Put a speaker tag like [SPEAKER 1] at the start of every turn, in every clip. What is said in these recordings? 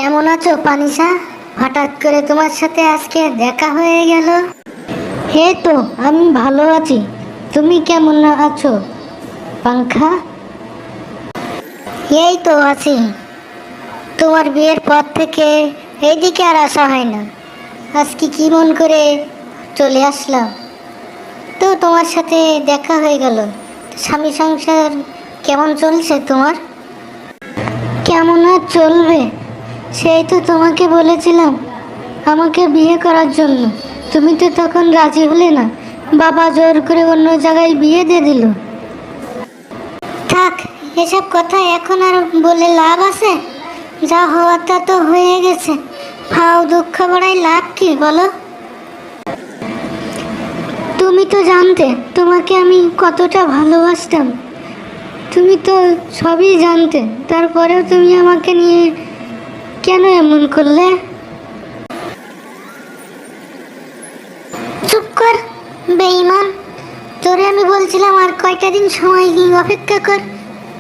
[SPEAKER 1] কেমন আছো পানিশা? হঠাৎ করে তোমার সাথে আজকে দেখা হয়ে গেল। হে তো আমি ভালো আছি, তুমি কেমন আছো পাংখা? এই তো আছি। তোমার বিয়ের পর থেকে এইদিকে আর আসা হয় না। আজকে কি মন করে চলে আসলাম, তো তোমার সাথে দেখা হয়ে গেল। স্বামী সংসার কেমন চলছে তোমার? কেমন আর চলবে, সেই তো তোমাকে বলেছিলাম আমাকে বিয়ে করার জন্য। তুমি তো তখন রাজি হলে না, বাবা জোর করে অন্য জায়গায় বিয়ে দিয়ে দিল। থাক, এসব কথা এখন আর বলে লাভ আছে? যা হওয়ার তা তো হয়ে গেছে, ফাও দুঃখ বাড়াই লাভ কি বলো? তুমি তো জানতে তোমাকে আমি কতটা ভালোবাসতাম, তুমি তো সবই জানতে, তারপরেও তুমি আমাকে নিয়ে কেন এমন করলে? চুপ কর বেঈমান, তোরে আমি বলছিলাম আর কয়টা দিন সময় অপেক্ষা কর,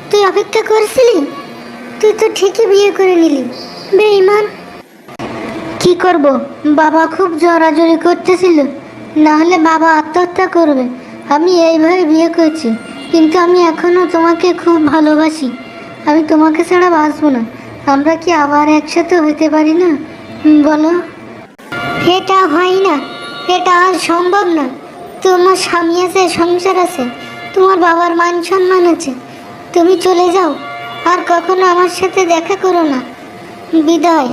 [SPEAKER 1] তুই অপেক্ষা করছিলি? তুই তো ঠিকই বিয়ে করে নিলি বেঈমান। কি করব, বাবা খুব জোরাজোরি করতেছিল, না হলে বাবা আত্মহত্যা করবে। আমি এইভাবে বিয়ে করছি, কিন্তু আমি এখনো তোমাকে খুব ভালোবাসি। আমি তোমাকে ছাড়া বাঁচবো না। আমরা কি আবার একসাথে হতে পারি না বলো? এটা হয় না, এটা আর সম্ভব না। তোমার স্বামী আছে, সংসার আছে, তোমার বাবার মান সম্মান আছে। তুমি চলে যাও, আর কখনো আমার সাথে দেখা করো না। বিদায়।